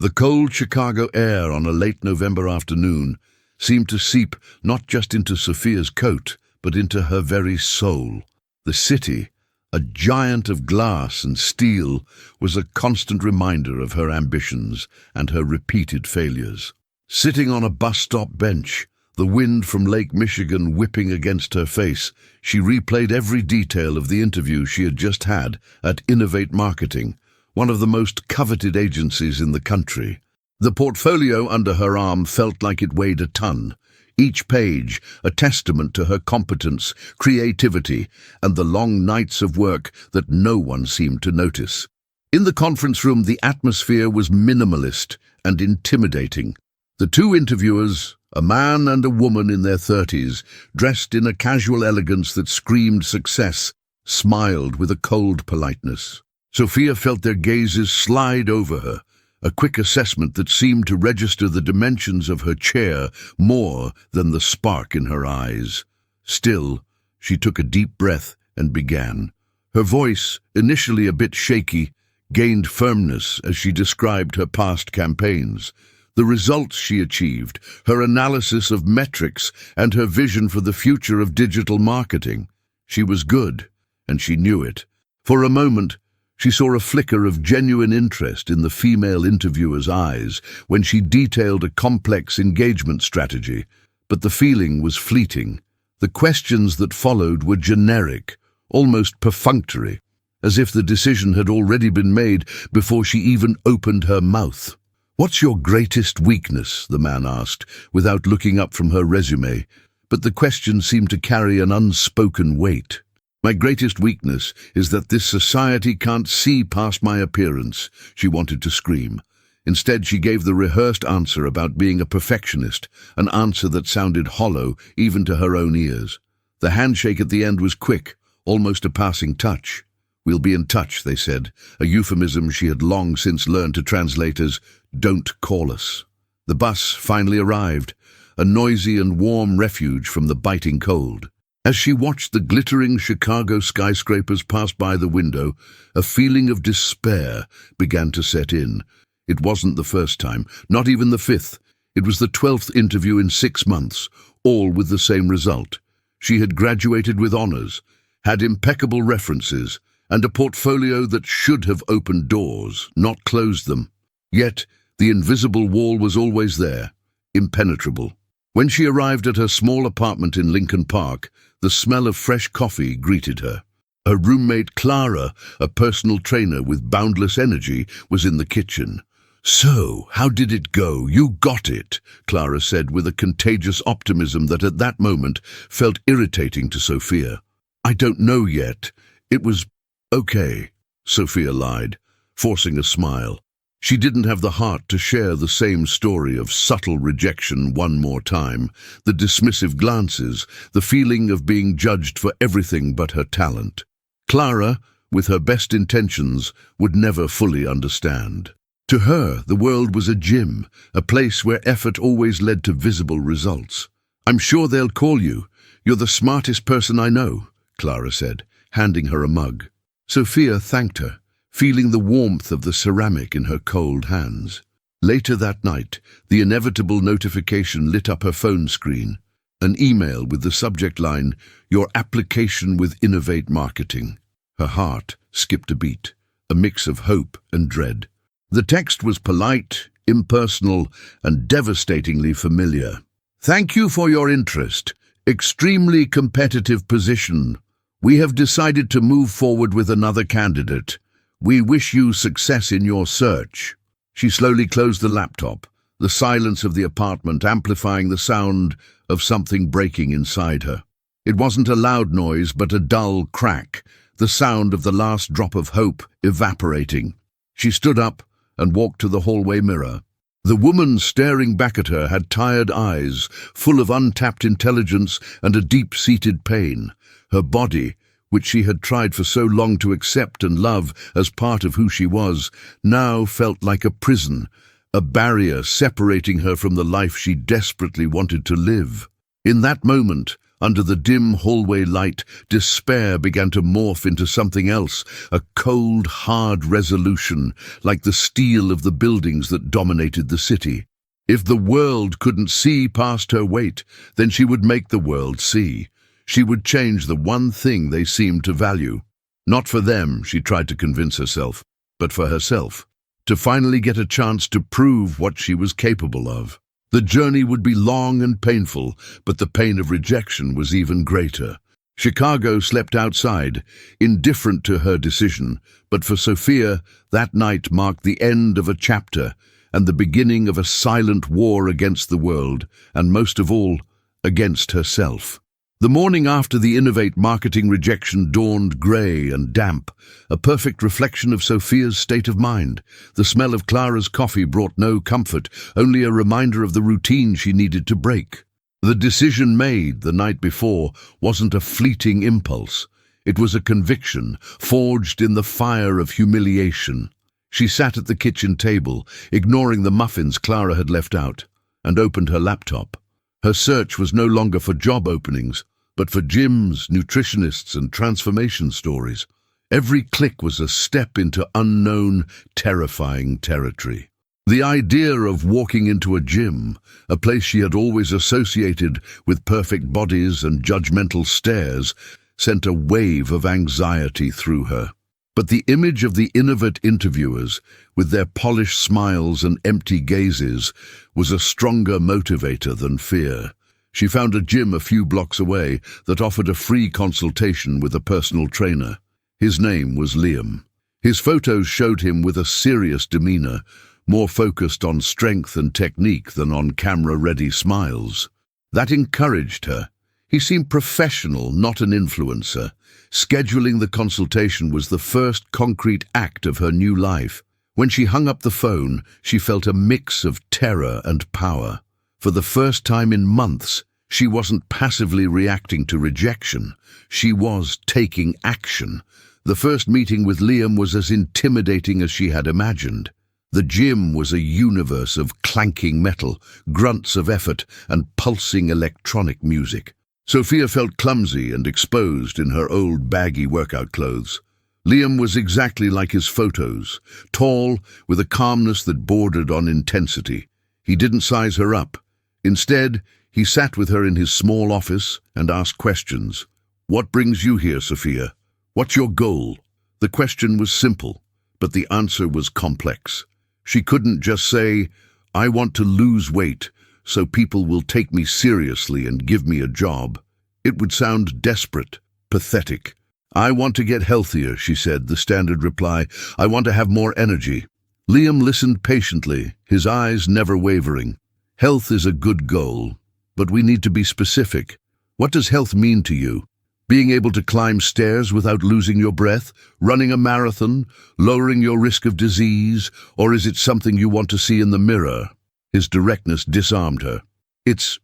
The cold Chicago air on a late November afternoon seemed to seep not just into Sophia's coat, but into her very soul. The city, a giant of glass and steel, was a constant reminder of her ambitions and her repeated failures. Sitting on a bus stop bench, the wind from Lake Michigan whipping against her face, she replayed every detail of the interview she had just had at Innovate Marketing, one of the most coveted agencies in the country. The portfolio under her arm felt like it weighed a ton, each page a testament to her competence, creativity, and the long nights of work that no one seemed to notice. In the conference room, the atmosphere was minimalist and intimidating. The two interviewers, a man and a woman in their 30s, dressed in a casual elegance that screamed success, smiled with a cold politeness. Sophia felt their gazes slide over her, a quick assessment that seemed to register the dimensions of her chair more than the spark in her eyes. Still, she took a deep breath and began. Her voice, initially a bit shaky, gained firmness as she described her past campaigns, the results she achieved, her analysis of metrics, and her vision for the future of digital marketing. She was good, and she knew it. For a moment, she saw a flicker of genuine interest in the female interviewer's eyes when she detailed a complex engagement strategy, but the feeling was fleeting. The questions that followed were generic, almost perfunctory, as if the decision had already been made before she even opened her mouth. "What's your greatest weakness?" the man asked, without looking up from her resume, but the question seemed to carry an unspoken weight. "My greatest weakness is that this society can't see past my appearance," she wanted to scream. Instead, she gave the rehearsed answer about being a perfectionist, an answer that sounded hollow even to her own ears. The handshake at the end was quick, almost a passing touch. "We'll be in touch," they said, a euphemism she had long since learned to translate as, "Don't call us." The bus finally arrived, a noisy and warm refuge from the biting cold. As she watched the glittering Chicago skyscrapers pass by the window, a feeling of despair began to set in. It wasn't the first time, not even the 5th. It was the 12th interview in 6 months, all with the same result. She had graduated with honors, had impeccable references, and a portfolio that should have opened doors, not closed them. Yet, the invisible wall was always there, impenetrable. When she arrived at her small apartment in Lincoln Park, the smell of fresh coffee greeted her. Her roommate Clara, a personal trainer with boundless energy, was in the kitchen. "So, how did it go? You got it," Clara said with a contagious optimism that at that moment felt irritating to Sophia. "I don't know yet. It was okay," Sophia lied, forcing a smile. She didn't have the heart to share the same story of subtle rejection one more time, the dismissive glances, the feeling of being judged for everything but her talent. Clara, with her best intentions, would never fully understand. To her, the world was a gym, a place where effort always led to visible results. "I'm sure they'll call you. You're the smartest person I know," Clara said, handing her a mug. Sophia thanked her, feeling the warmth of the ceramic in her cold hands. Later that night, the inevitable notification lit up her phone screen. An email with the subject line, "Your application with Innovate Marketing." Her heart skipped a beat, a mix of hope and dread. The text was polite, impersonal, and devastatingly familiar. "Thank you for your interest. Extremely competitive position. We have decided to move forward with another candidate. We wish you success in your search." She slowly closed the laptop, the silence of the apartment amplifying the sound of something breaking inside her. It wasn't a loud noise, but a dull crack, the sound of the last drop of hope evaporating. She stood up and walked to the hallway mirror. The woman staring back at her had tired eyes, full of untapped intelligence and a deep-seated pain. Her body, which she had tried for so long to accept and love as part of who she was, now felt like a prison, a barrier separating her from the life she desperately wanted to live. In that moment, Under the dim hallway light, despair began to morph into something else, a cold, hard resolution, like the steel of the buildings that dominated the city. If the world couldn't see past her weight, then she would make the world see. She would change the one thing they seemed to value. Not for them, she tried to convince herself, but for herself, to finally get a chance to prove what she was capable of. The journey would be long and painful, but the pain of rejection was even greater. Chicago slept outside, indifferent to her decision, but for Sophia, that night marked the end of a chapter and the beginning of a silent war against the world, and most of all, against herself. The morning after the Innovate marketing rejection dawned grey and damp, a perfect reflection of Sophia's state of mind. The smell of Clara's coffee brought no comfort, only a reminder of the routine she needed to break. The decision made the night before wasn't a fleeting impulse. It was a conviction, forged in the fire of humiliation. She sat at the kitchen table, ignoring the muffins Clara had left out, and opened her laptop. Her search was no longer for job openings, but for gyms, nutritionists, and transformation stories. Every click was a step into unknown, terrifying territory. The idea of walking into a gym, a place she had always associated with perfect bodies and judgmental stares, sent a wave of anxiety through her. But the image of the Innovate interviewers, with their polished smiles and empty gazes, was a stronger motivator than fear. She found a gym a few blocks away that offered a free consultation with a personal trainer. His name was Liam. His photos showed him with a serious demeanor, more focused on strength and technique than on camera-ready smiles. That encouraged her. He seemed professional, not an influencer. Scheduling the consultation was the first concrete act of her new life. When she hung up the phone, she felt a mix of terror and power. For the first time in months, she wasn't passively reacting to rejection. She was taking action. The first meeting with Liam was as intimidating as she had imagined. The gym was a universe of clanking metal, grunts of effort, and pulsing electronic music. Sophia felt clumsy and exposed in her old baggy workout clothes. Liam was exactly like his photos, tall, with a calmness that bordered on intensity. He didn't size her up. Instead, he sat with her in his small office and asked questions. "What brings you here, Sophia? What's your goal?" The question was simple, but the answer was complex. She couldn't just say, "I want to lose weight, so people will take me seriously and give me a job." It would sound desperate, pathetic. "I want to get healthier," she said, the standard reply. "I want to have more energy." Liam listened patiently, his eyes never wavering. "Health is a good goal, but we need to be specific. What does health mean to you? Being able to climb stairs without losing your breath, running a marathon, lowering your risk of disease, or is it something you want to see in the mirror?" His directness disarmed her. It's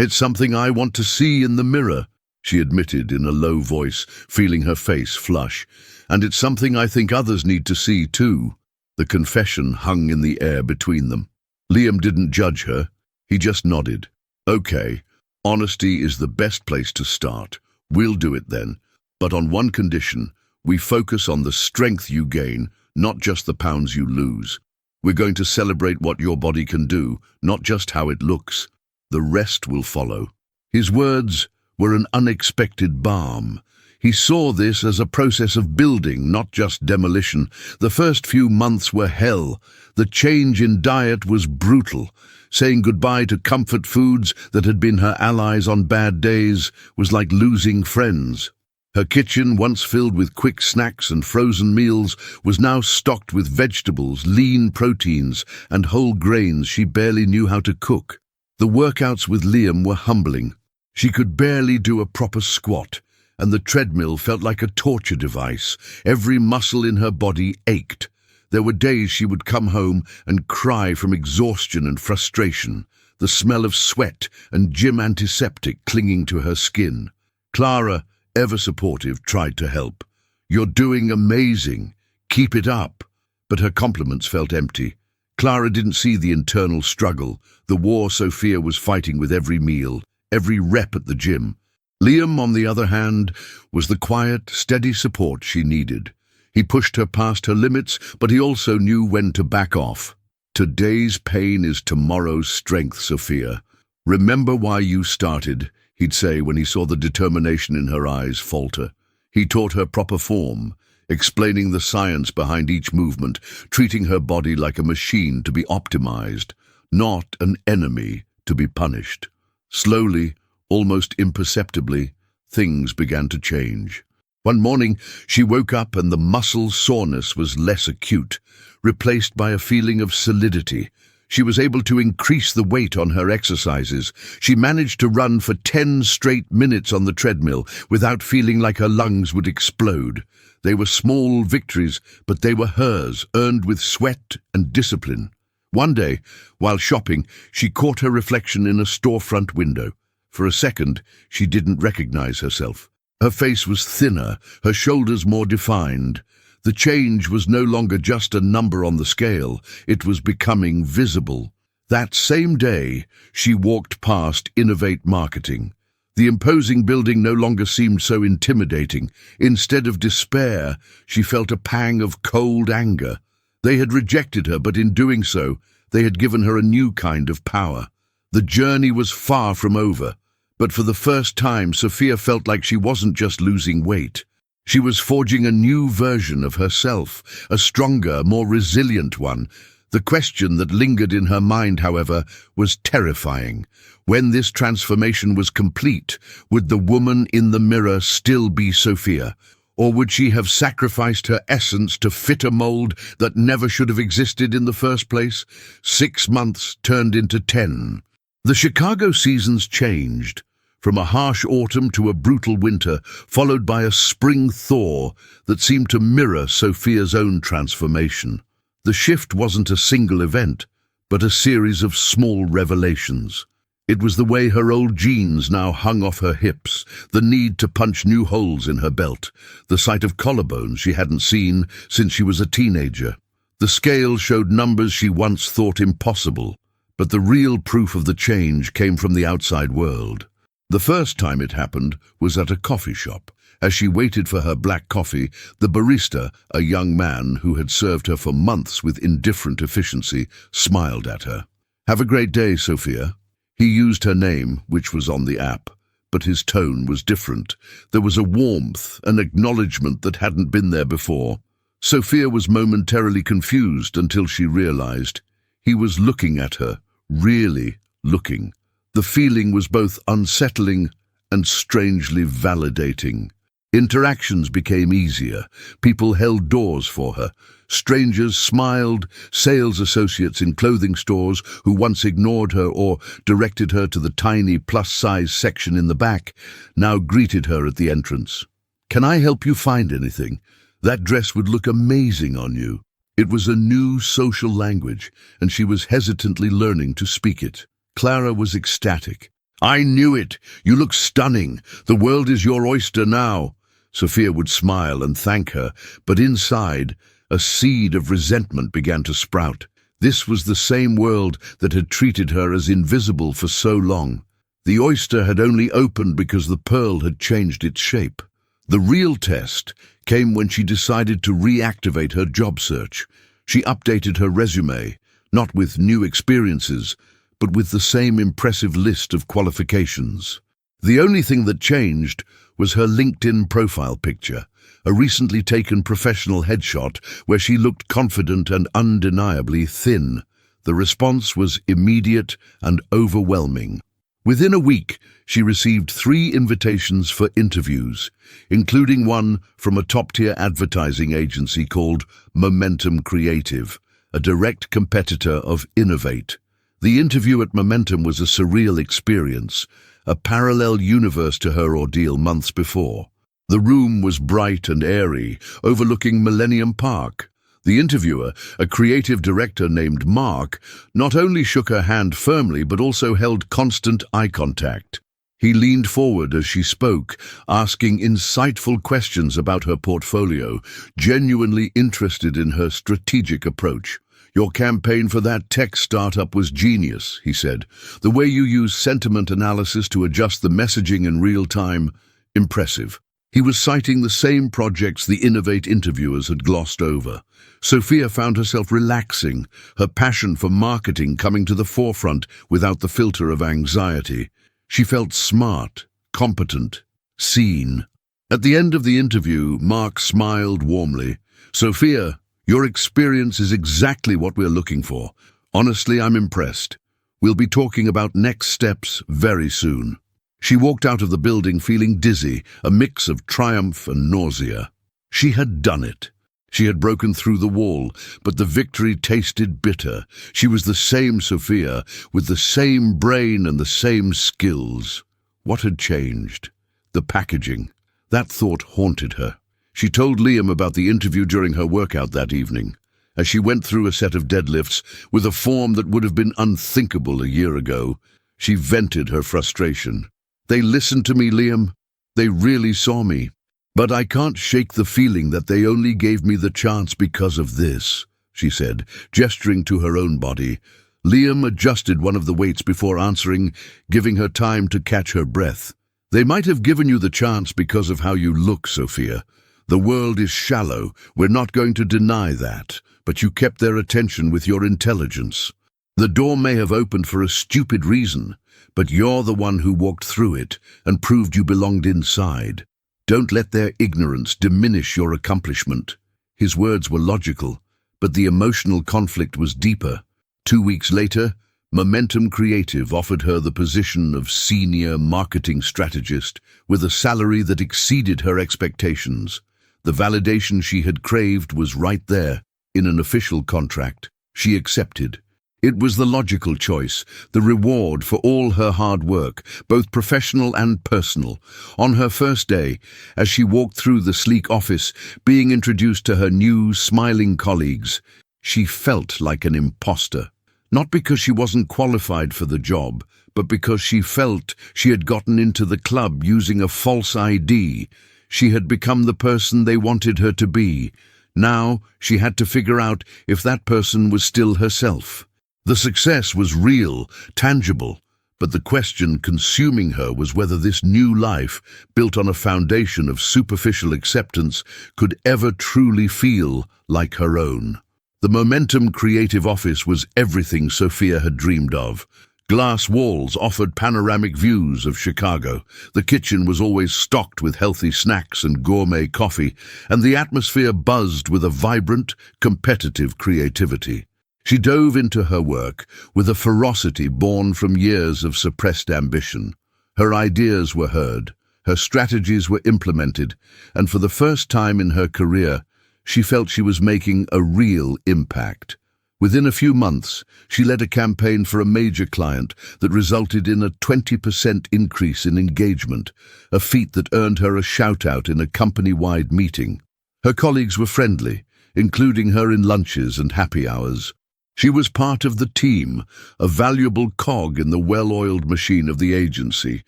something I want to see in the mirror," she admitted in a low voice, feeling her face flush. "And it's something I think others need to see too." The confession hung in the air between them. Liam didn't judge her. He just nodded. "Okay, honesty is the best place to start. We'll do it then. But on one condition, we focus on the strength you gain, not just the pounds you lose. We're going to celebrate what your body can do, not just how it looks. The rest will follow." His words were an unexpected balm. He saw this as a process of building, not just demolition. The first few months were hell. The change in diet was brutal. Saying goodbye to comfort foods that had been her allies on bad days was like losing friends. Her kitchen, once filled with quick snacks and frozen meals, was now stocked with vegetables, lean proteins, and whole grains she barely knew how to cook. The workouts with Liam were humbling. She could barely do a proper squat, and the treadmill felt like a torture device. Every muscle in her body ached. There were days she would come home and cry from exhaustion and frustration, the smell of sweat and gym antiseptic clinging to her skin. Clara, ever supportive, tried to help. "You're doing amazing. Keep it up." But her compliments felt empty. Clara didn't see the internal struggle, the war Sophia was fighting with every meal, every rep at the gym. Liam, on the other hand, was the quiet, steady support she needed. He pushed her past her limits, but he also knew when to back off. "Today's pain is tomorrow's strength, Sophia. Remember why you started," he'd say when he saw the determination in her eyes falter. He taught her proper form, explaining the science behind each movement, treating her body like a machine to be optimized, not an enemy to be punished. Slowly, almost imperceptibly, things began to change. One morning, she woke up and the muscle soreness was less acute, replaced by a feeling of solidity. She was able to increase the weight on her exercises. She managed to run for 10 straight minutes on the treadmill without feeling like her lungs would explode. They were small victories, but they were hers, earned with sweat and discipline. One day, while shopping, she caught her reflection in a storefront window. For a second, she didn't recognize herself. Her face was thinner, her shoulders more defined. The change was no longer just a number on the scale, it was becoming visible. That same day, she walked past Innovate Marketing. The imposing building no longer seemed so intimidating. Instead of despair, she felt a pang of cold anger. They had rejected her, but in doing so, they had given her a new kind of power. The journey was far from over. But for the first time, Sophia felt like she wasn't just losing weight. She was forging a new version of herself, a stronger, more resilient one. The question that lingered in her mind, however, was terrifying. When this transformation was complete, would the woman in the mirror still be Sophia? Or would she have sacrificed her essence to fit a mold that never should have existed in the first place? 6 months turned into 10. The Chicago seasons changed, from a harsh autumn to a brutal winter, followed by a spring thaw that seemed to mirror Sophia's own transformation. The shift wasn't a single event, but a series of small revelations. It was the way her old jeans now hung off her hips, the need to punch new holes in her belt, the sight of collarbones she hadn't seen since she was a teenager. The scale showed numbers she once thought impossible, but the real proof of the change came from the outside world. The first time it happened was at a coffee shop. As she waited for her black coffee, the barista, a young man who had served her for months with indifferent efficiency, smiled at her. "Have a great day, Sophia." He used her name, which was on the app, but his tone was different. There was a warmth, an acknowledgement that hadn't been there before. Sophia was momentarily confused until she realized he was looking at her, really looking. The feeling was both unsettling and strangely validating. Interactions became easier. People held doors for her. Strangers smiled. Sales associates in clothing stores who once ignored her or directed her to the tiny plus-size section in the back now greeted her at the entrance. "Can I help you find anything? That dress would look amazing on you." It was a new social language, and she was hesitantly learning to speak it. Clara was ecstatic. "I knew it! You look stunning! The world is your oyster now!" Sophia would smile and thank her, but inside, a seed of resentment began to sprout. This was the same world that had treated her as invisible for so long. The oyster had only opened because the pearl had changed its shape. The real test came when she decided to reactivate her job search. She updated her resume, not with new experiences, but with the same impressive list of qualifications. The only thing that changed was her LinkedIn profile picture, a recently taken professional headshot where she looked confident and undeniably thin. The response was immediate and overwhelming. Within a week, she received 3 invitations for interviews, including one from a top-tier advertising agency called Momentum Creative, a direct competitor of Innovate. The interview at Momentum was a surreal experience, a parallel universe to her ordeal months before. The room was bright and airy, overlooking Millennium Park. The interviewer, a creative director named Mark, not only shook her hand firmly but also held constant eye contact. He leaned forward as she spoke, asking insightful questions about her portfolio, genuinely interested in her strategic approach. "Your campaign for that tech startup was genius," he said. "The way you use sentiment analysis to adjust the messaging in real time, impressive." He was citing the same projects the Innovate interviewers had glossed over. Sophia found herself relaxing, her passion for marketing coming to the forefront without the filter of anxiety. She felt smart, competent, seen. At the end of the interview, Mark smiled warmly. "Sophia, your experience is exactly what we're looking for. Honestly, I'm impressed. We'll be talking about next steps very soon." She walked out of the building feeling dizzy, a mix of triumph and nausea. She had done it. She had broken through the wall, but the victory tasted bitter. She was the same Sophia, with the same brain and the same skills. What had changed? The packaging. That thought haunted her. She told Liam about the interview during her workout that evening. As she went through a set of deadlifts with a form that would have been unthinkable a year ago, she vented her frustration. "They listened to me, Liam. They really saw me. But I can't shake the feeling that they only gave me the chance because of this," she said, gesturing to her own body. Liam adjusted one of the weights before answering, giving her time to catch her breath. "They might have given you the chance because of how you look, Sophia. The world is shallow, we're not going to deny that, but you kept their attention with your intelligence. The door may have opened for a stupid reason, but you're the one who walked through it and proved you belonged inside. Don't let their ignorance diminish your accomplishment." His words were logical, but the emotional conflict was deeper. 2 weeks later, Momentum Creative offered her the position of senior marketing strategist with a salary that exceeded her expectations. The validation she had craved was right there, in an official contract. She accepted. It was the logical choice, the reward for all her hard work, both professional and personal. On her first day, as she walked through the sleek office, being introduced to her new, smiling colleagues, she felt like an imposter. Not because she wasn't qualified for the job, but because she felt she had gotten into the club using a false ID. She had become the person they wanted her to be. Now she had to figure out if that person was still herself. The success was real, tangible, but the question consuming her was whether this new life, built on a foundation of superficial acceptance, could ever truly feel like her own. The Momentum Creative office was everything Sophia had dreamed of. Glass walls offered panoramic views of Chicago. The kitchen was always stocked with healthy snacks and gourmet coffee, and the atmosphere buzzed with a vibrant, competitive creativity. She dove into her work with a ferocity born from years of suppressed ambition. Her ideas were heard, her strategies were implemented, and for the first time in her career, she felt she was making a real impact. Within a few months, she led a campaign for a major client that resulted in a 20% increase in engagement, a feat that earned her a shout-out in a company-wide meeting. Her colleagues were friendly, including her in lunches and happy hours. She was part of the team, a valuable cog in the well-oiled machine of the agency.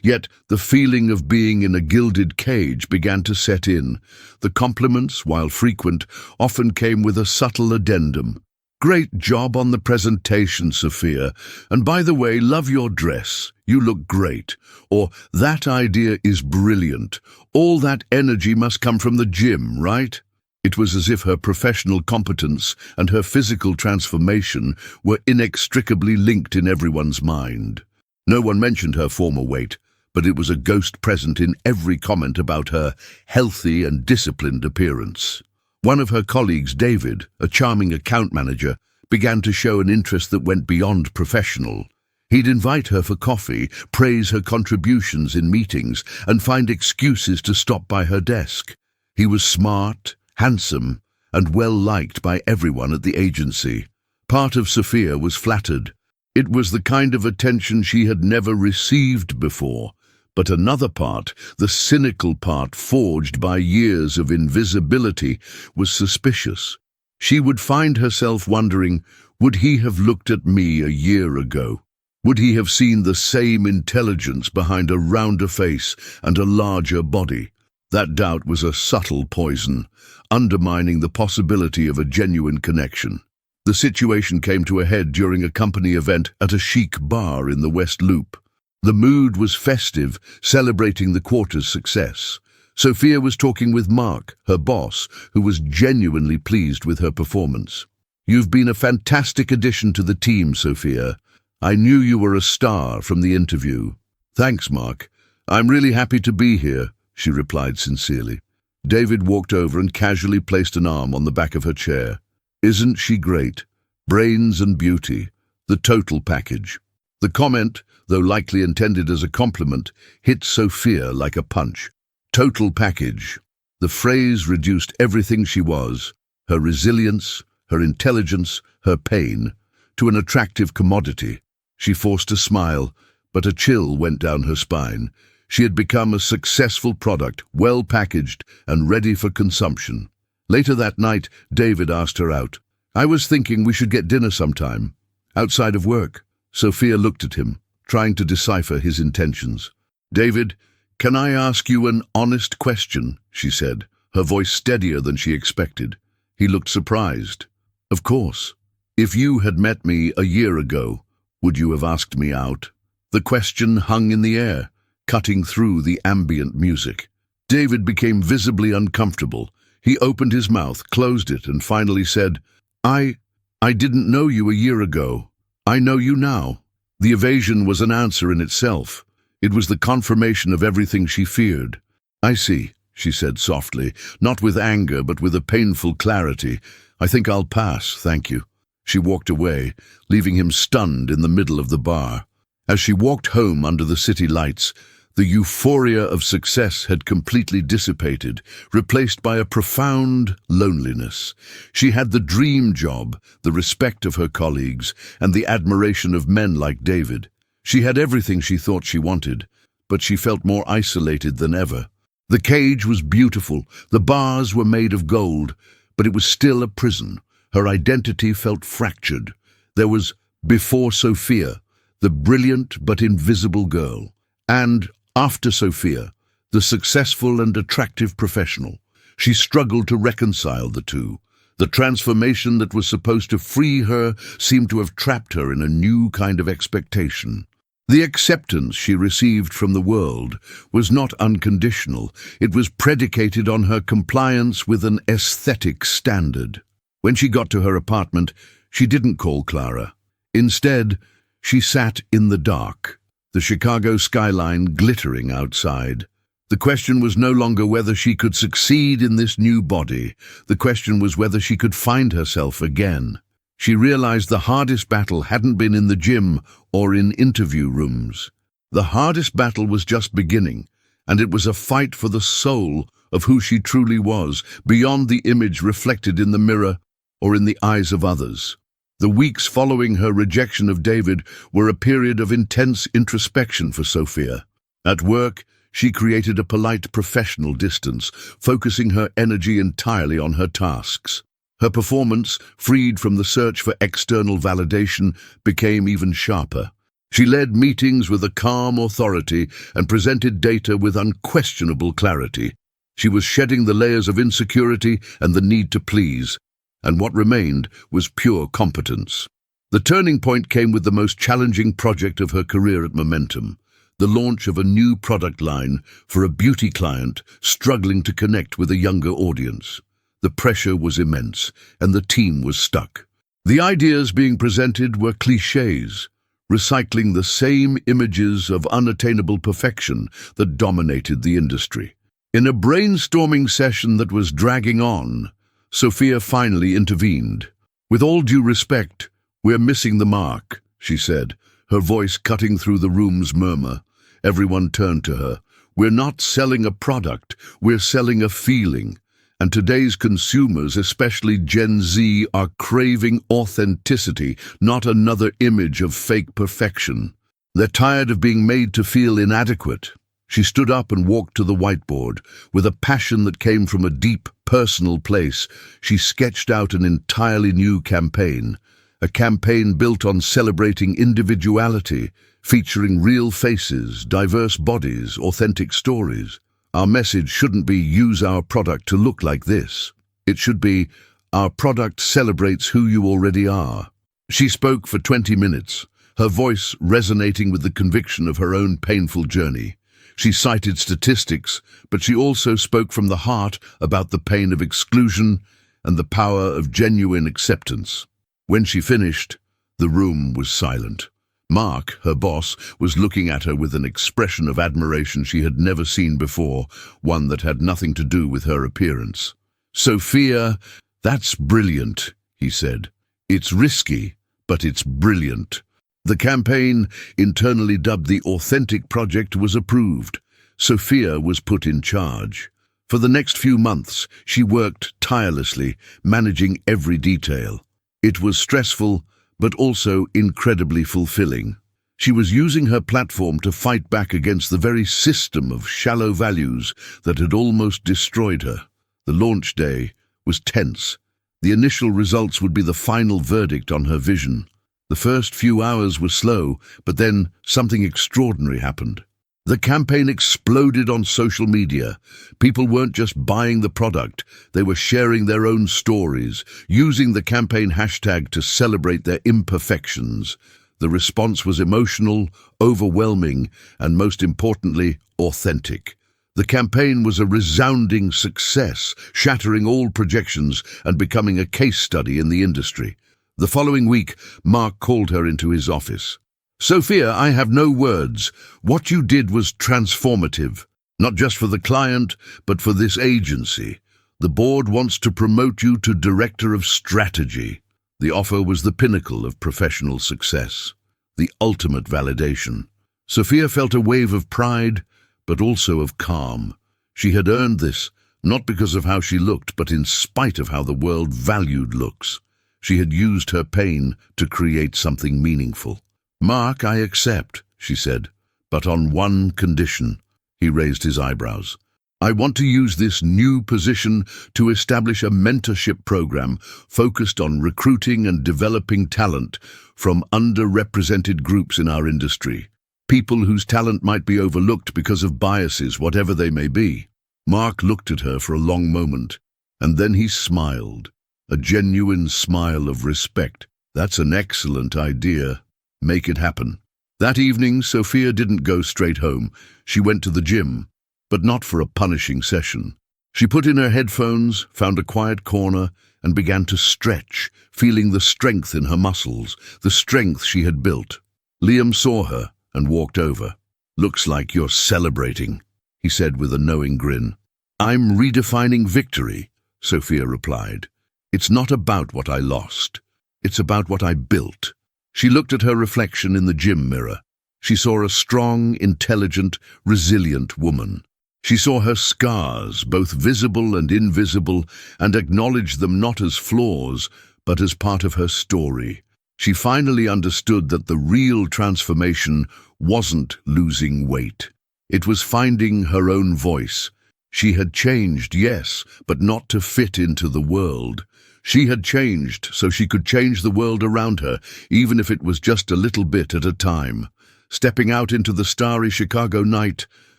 Yet the feeling of being in a gilded cage began to set in. The compliments, while frequent, often came with a subtle addendum. "Great job on the presentation, Sophia. And by the way, love your dress. You look great." Or, "That idea is brilliant. All that energy must come from the gym, right?" It was as if her professional competence and her physical transformation were inextricably linked in everyone's mind. No one mentioned her former weight, but it was a ghost present in every comment about her healthy and disciplined appearance. One of her colleagues, David, a charming account manager, began to show an interest that went beyond professional. He'd invite her for coffee, praise her contributions in meetings, and find excuses to stop by her desk. He was smart, handsome, and well-liked by everyone at the agency. Part of Sophia was flattered. It was the kind of attention she had never received before. But another part, the cynical part forged by years of invisibility, was suspicious. She would find herself wondering, would he have looked at me a year ago? Would he have seen the same intelligence behind a rounder face and a larger body? That doubt was a subtle poison, undermining the possibility of a genuine connection. The situation came to a head during a company event at a chic bar in the West Loop. The mood was festive, celebrating the quarter's success. Sophia was talking with Mark, her boss, who was genuinely pleased with her performance. "You've been a fantastic addition to the team, Sophia. I knew you were a star from the interview." "Thanks, Mark. I'm really happy to be here," she replied sincerely. David walked over and casually placed an arm on the back of her chair. "Isn't she great? Brains and beauty. The total package." The comment, though likely intended as a compliment, hit Sophia like a punch. Total package. The phrase reduced everything she was, her resilience, her intelligence, her pain, to an attractive commodity. She forced a smile, but a chill went down her spine. She had become a successful product, well packaged and ready for consumption. Later that night, David asked her out. "I was thinking we should get dinner sometime, outside of work." Sophia looked at him, trying to decipher his intentions. "David, can I ask you an honest question?" she said, her voice steadier than she expected. He looked surprised. "Of course. If you had met me a year ago, would you have asked me out?" The question hung in the air, cutting through the ambient music. David became visibly uncomfortable. He opened his mouth, closed it, and finally said, I didn't know you a year ago. I know you now." The evasion was an answer in itself. It was the confirmation of everything she feared. "I see," she said softly, not with anger but with a painful clarity. "I think I'll pass, thank you." She walked away, leaving him stunned in the middle of the bar. As she walked home under the city lights, the euphoria of success had completely dissipated, replaced by a profound loneliness. She had the dream job, the respect of her colleagues, and the admiration of men like David. She had everything she thought she wanted, but she felt more isolated than ever. The cage was beautiful, the bars were made of gold, but it was still a prison. Her identity felt fractured. There was before Sophia, the brilliant but invisible girl, and after Sophia, the successful and attractive professional. She struggled to reconcile the two. The transformation that was supposed to free her seemed to have trapped her in a new kind of expectation. The acceptance she received from the world was not unconditional. It was predicated on her compliance with an aesthetic standard. When she got to her apartment, she didn't call Clara. Instead, she sat in the dark, the Chicago skyline glittering outside. The question was no longer whether she could succeed in this new body. The question was whether she could find herself again. She realized the hardest battle hadn't been in the gym or in interview rooms. The hardest battle was just beginning, and it was a fight for the soul of who she truly was, beyond the image reflected in the mirror or in the eyes of others. The weeks following her rejection of David were a period of intense introspection for Sophia. At work, she created a polite professional distance, focusing her energy entirely on her tasks. Her performance, freed from the search for external validation, became even sharper. She led meetings with a calm authority and presented data with unquestionable clarity. She was shedding the layers of insecurity and the need to please, and what remained was pure competence. The turning point came with the most challenging project of her career at Momentum, the launch of a new product line for a beauty client struggling to connect with a younger audience. The pressure was immense, and the team was stuck. The ideas being presented were clichés, recycling the same images of unattainable perfection that dominated the industry. In a brainstorming session that was dragging on, Sophia finally intervened. "With all due respect, we're missing the mark," she said, her voice cutting through the room's murmur. Everyone turned to her. "We're not selling a product, we're selling a feeling. And today's consumers, especially Gen Z, are craving authenticity, not another image of fake perfection. They're tired of being made to feel inadequate." She stood up and walked to the whiteboard. With a passion that came from a deep, personal place, she sketched out an entirely new campaign. A campaign built on celebrating individuality, featuring real faces, diverse bodies, authentic stories. Our message shouldn't be, "Use our product to look like this." It should be, Our product celebrates who you already are." She spoke for 20 minutes, her voice resonating with the conviction of her own painful journey. She cited statistics, but she also spoke from the heart about the pain of exclusion and the power of genuine acceptance. When she finished, the room was silent. Mark, her boss, was looking at her with an expression of admiration she had never seen before, one that had nothing to do with her appearance. "Sophia, that's brilliant," he said. "It's risky, but it's brilliant." The campaign, internally dubbed the Authentic Project, was approved. Sophia was put in charge. For the next few months, she worked tirelessly, managing every detail. It was stressful, but also incredibly fulfilling. She was using her platform to fight back against the very system of shallow values that had almost destroyed her. The launch day was tense. The initial results would be the final verdict on her vision. The first few hours were slow, but then something extraordinary happened. The campaign exploded on social media. People weren't just buying the product, they were sharing their own stories, using the campaign hashtag to celebrate their imperfections. The response was emotional, overwhelming, and most importantly, authentic. The campaign was a resounding success, shattering all projections and becoming a case study in the industry. The following week, Mark called her into his office. "Sophia, I have no words. What you did was transformative, not just for the client, but for this agency. The board wants to promote you to Director of Strategy." The offer was the pinnacle of professional success, the ultimate validation. Sophia felt a wave of pride, but also of calm. She had earned this, not because of how she looked, but in spite of how the world valued looks. She had used her pain to create something meaningful. "Mark, I accept," she said, "but on one condition." He raised his eyebrows. "I want to use this new position to establish a mentorship program focused on recruiting and developing talent from underrepresented groups in our industry. People whose talent might be overlooked because of biases, whatever they may be." Mark looked at her for a long moment, and then he smiled. A genuine smile of respect. "That's an excellent idea. Make it happen." That evening, Sophia didn't go straight home. She went to the gym, but not for a punishing session. She put in her headphones, found a quiet corner, and began to stretch, feeling the strength in her muscles, the strength she had built. Liam saw her and walked over. "Looks like you're celebrating," he said with a knowing grin. "I'm redefining victory," Sophia replied. "It's not about what I lost. It's about what I built." She looked at her reflection in the gym mirror. She saw a strong, intelligent, resilient woman. She saw her scars, both visible and invisible, and acknowledged them not as flaws, but as part of her story. She finally understood that the real transformation wasn't losing weight. It was finding her own voice. She had changed, yes, but not to fit into the world. She had changed so she could change the world around her, even if it was just a little bit at a time. Stepping out into the starry Chicago night,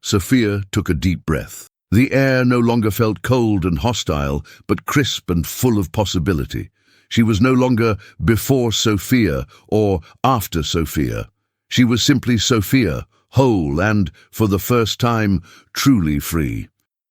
Sophia took a deep breath. The air no longer felt cold and hostile, but crisp and full of possibility. She was no longer before Sophia or after Sophia. She was simply Sophia, whole and, for the first time, truly free.